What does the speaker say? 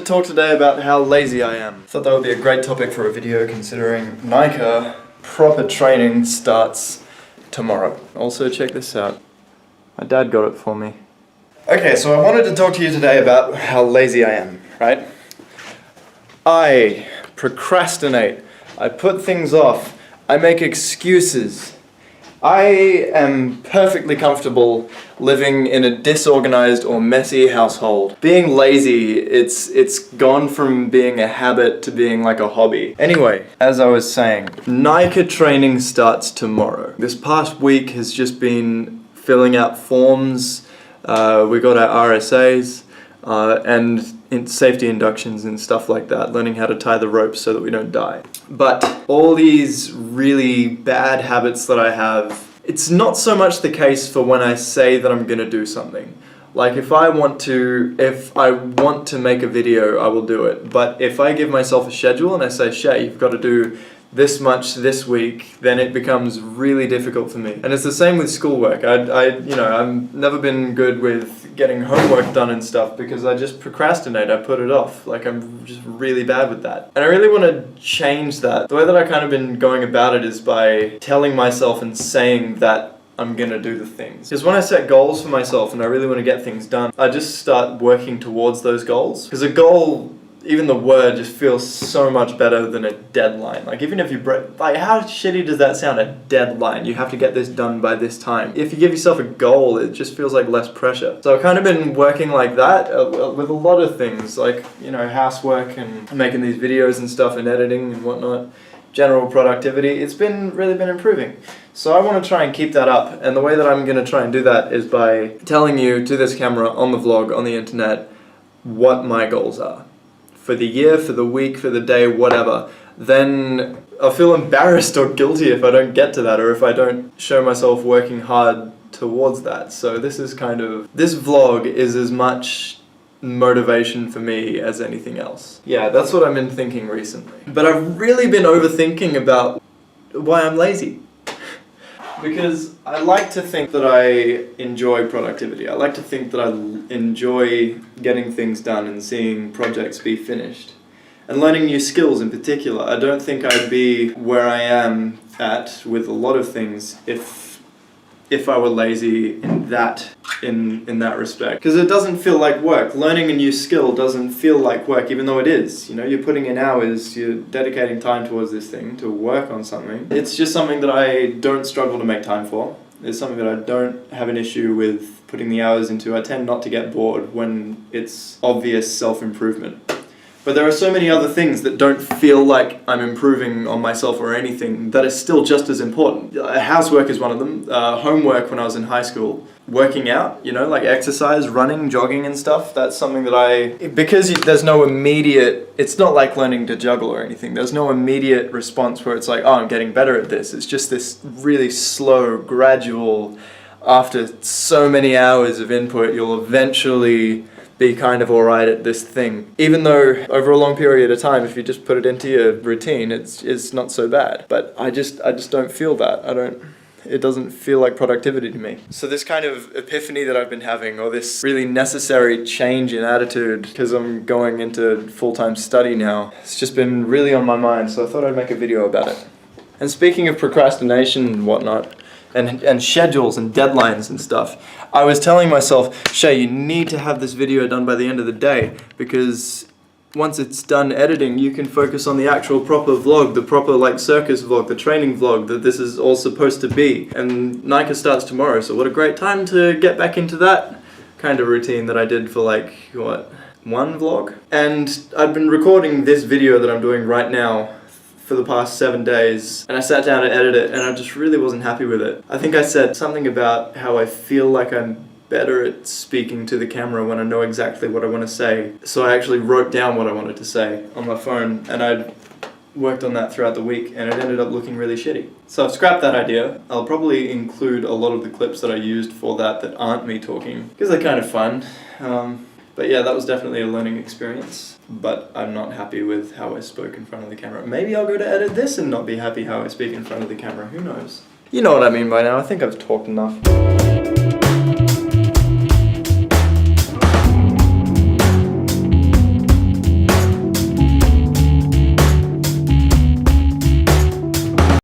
talk today about how lazy I am. Thought that would be a great topic for a video considering Nike proper training starts tomorrow. Also check this out. My dad got it for me. Okay, so I wanted to talk to you today about how lazy I am, right? I procrastinate. I put things off. I make excuses. I am perfectly comfortable living in a disorganized or messy household. Being lazy, it's gone from being a habit to being like a hobby. Anyway, as I was saying, Nike training starts tomorrow. This past week has just been filling out forms. We got our RSAs and safety inductions and stuff like that, learning how to tie the ropes so that we don't die. But all these really bad habits that I have, it's not so much the case for when I say that I'm gonna do something. Like if I want to make a video, I will do it. But if I give myself a schedule and I say, Shay, you've got to do this much this week, then it becomes really difficult for me. And it's the same with schoolwork. I've never been good with getting homework done and stuff because I just procrastinate, I put it off. Like I'm just really bad with that. And I really want to change that. The way that I kind of been going about it is by telling myself and saying that I'm gonna do the things. Because when I set goals for myself and I really want to get things done, I just start working towards those goals. Because a goal, even the word just feels so much better than a deadline. Like even if you like how shitty does that sound, a deadline? You have to get this done by this time. If you give yourself a goal, it just feels like less pressure. So I've kind of been working like that with a lot of things, like, you know, housework and making these videos and stuff and editing and whatnot. General productivity, it's really been improving. So I want to try and keep that up, and the way that I'm going to try and do that is by telling you to this camera, on the vlog, on the internet, what my goals are. For the year, for the week, for the day, whatever. Then I'll feel embarrassed or guilty if I don't get to that, or if I don't show myself working hard towards that. So this vlog is as much motivation for me as anything else. Yeah, that's what I've been thinking recently. But I've really been overthinking about why I'm lazy. Because I like to think that I enjoy productivity. I like to think that I enjoy getting things done and seeing projects be finished. And learning new skills in particular. I don't think I'd be where I am at with a lot of things if I were lazy in that respect. Because it doesn't feel like work. Learning a new skill doesn't feel like work, even though it is. You know, you're putting in hours, you're dedicating time towards this thing, to work on something. It's just something that I don't struggle to make time for. It's something that I don't have an issue with putting the hours into. I tend not to get bored when it's obvious self-improvement. But there are so many other things that don't feel like I'm improving on myself or anything that is still just as important. Housework is one of them. Homework when I was in high school. Working out, you know, like exercise, running, jogging and stuff. That's something that because there's no immediate, it's not like learning to juggle or anything. There's no immediate response where it's like, oh, I'm getting better at this. It's just this really slow, gradual, after so many hours of input, you'll eventually be kind of alright at this thing. Even though over a long period of time, if you just put it into your routine, it's not so bad. But I just don't feel that. It doesn't feel like productivity to me. So this kind of epiphany that I've been having, or this really necessary change in attitude, because I'm going into full-time study now, it's just been really on my mind, so I thought I'd make a video about it. And speaking of procrastination and whatnot, and schedules and deadlines and stuff, I was telling myself, Shay, you need to have this video done by the end of the day, because once it's done editing, you can focus on the actual proper vlog, the proper like circus vlog, the training vlog that this is all supposed to be. And Nike starts tomorrow, so what a great time to get back into that kind of routine that I did for like, one vlog? And I've been recording this video that I'm doing right now for the past 7 days, and I sat down to edit it and I just really wasn't happy with it. I think I said something about how I feel like I'm better at speaking to the camera when I know exactly what I want to say. So I actually wrote down what I wanted to say on my phone, and I'd worked on that throughout the week, and it ended up looking really shitty. So I've scrapped that idea. I'll probably include a lot of the clips that I used for that aren't me talking, because they're kind of fun. But yeah, that was definitely a learning experience. But I'm not happy with how I spoke in front of the camera. Maybe I'll go to edit this and not be happy how I speak in front of the camera. Who knows? You know what I mean by now. I think I've talked enough.